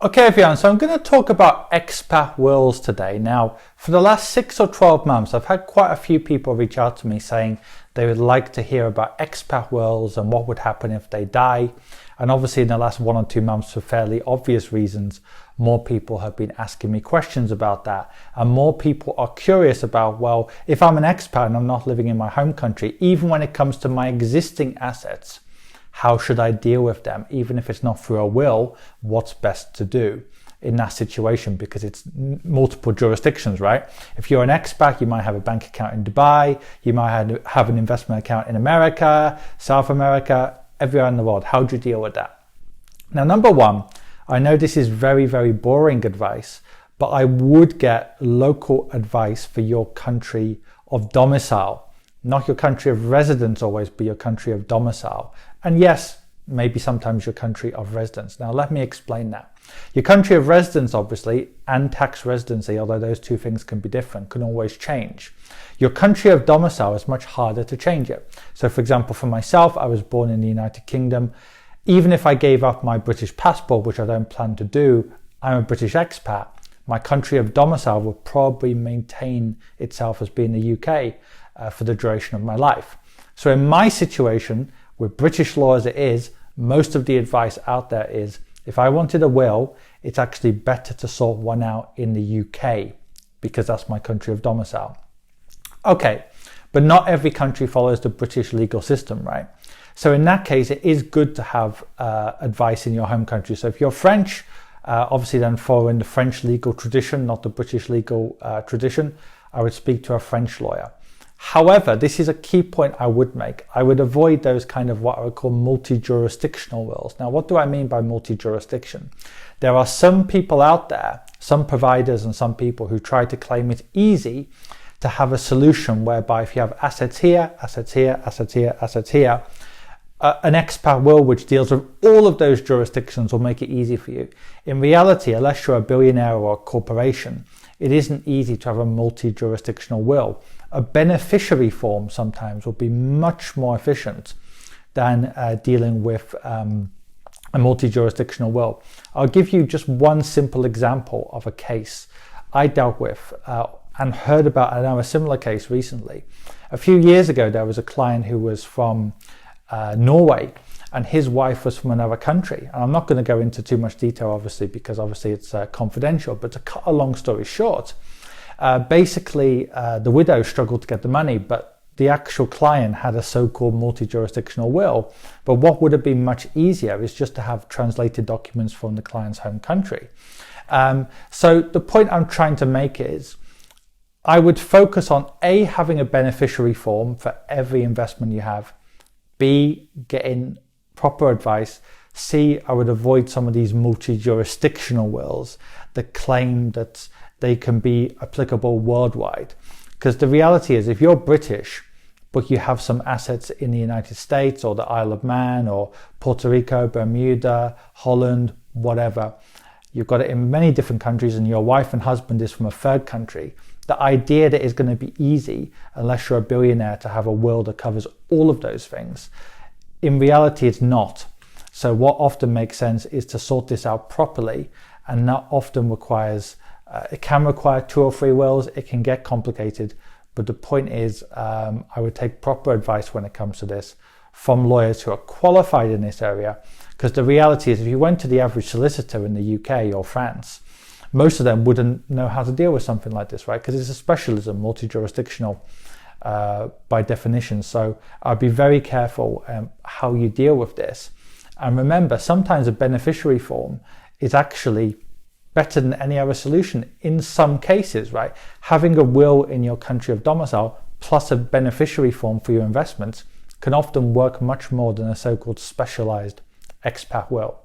Okay everyone, so I'm going to talk about Expat Wills today. Now, for the last 6 or 12 months, I've had quite a few people reach out to me saying they would like to hear about Expat Wills and what would happen if they die. And obviously in the last 1 or 2 months, for fairly obvious reasons, more people have been asking me questions about that. And more people are curious about, well, if I'm an expat and I'm not living in my home country, even when it comes to my existing assets, how should I deal with them? Even if it's not through a will, what's best to do in that situation? Because it's multiple jurisdictions, right? If you're an expat, you might have a bank account in Dubai, you might have an investment account in America, South America, everywhere in the world. How do you deal with that? Now, number one, I know this is very, very boring advice, but I would get local advice for your country of domicile. Not your country of residence always, but your country of domicile. And yes, maybe sometimes your country of residence. Now let me explain that. Your country of residence, obviously, and tax residency, although those two things can be different, can always change. Your country of domicile is much harder to change it. So for example, for myself, I was born in the United Kingdom. Even if I gave up my British passport, which I don't plan to do, I'm a British expat. My country of domicile will probably maintain itself as being the UK for the duration of my life. So in my situation, with British law as it is, most of the advice out there is, if I wanted a will, it's actually better to sort one out in the UK because that's my country of domicile. Okay, but not every country follows the British legal system, right? So in that case, it is good to have advice in your home country. So if you're French, obviously then follow in the French legal tradition, not the British legal tradition, I would speak to a French lawyer. However, this is a key point I would make. I would avoid those kind of what I would call multi-jurisdictional wills. Now, what do I mean by multi-jurisdiction? There are some people out there, some providers and some people who try to claim it's easy to have a solution whereby if you have assets here, assets here, assets here, assets here, an expat will which deals with all of those jurisdictions will make it easy for you. In reality, unless you're a billionaire or a corporation, it isn't easy to have a multi-jurisdictional will. A beneficiary form sometimes will be much more efficient than dealing with a multi-jurisdictional will. I'll give you just one simple example of a case I dealt with and heard about. I know a similar case recently. A few years ago, there was a client who was from Norway, and his wife was from another country. And I'm not going to go into too much detail, obviously, because obviously it's confidential, but to cut a long story short, basically the widow struggled to get the money, but the actual client had a so-called multi-jurisdictional will. But what would have been much easier is just to have translated documents from the client's home country. So the point I'm trying to make is, I would focus on A, having a beneficiary form for every investment you have, B, getting proper advice, C, I would avoid some of these multi-jurisdictional wills that claim that they can be applicable worldwide. Because the reality is, if you're British, but you have some assets in the United States or the Isle of Man or Puerto Rico, Bermuda, Holland, whatever, you've got it in many different countries and your wife and husband is from a third country, the idea that it's going to be easy, unless you're a billionaire, to have a will that covers all of those things, in reality it's not. So what often makes sense is to sort this out properly, and that often requires, it can require 2 or 3 wills, it can get complicated, but the point is I would take proper advice when it comes to this from lawyers who are qualified in this area, because the reality is if you went to the average solicitor in the UK or France, most of them wouldn't know how to deal with something like this, right? Because it's a specialism, multi-jurisdictional by definition. So I'd be very careful how you deal with this. And remember, sometimes a beneficiary form is actually better than any other solution in some cases, right? Having a will in your country of domicile plus a beneficiary form for your investments can often work much more than a so-called specialized expat will.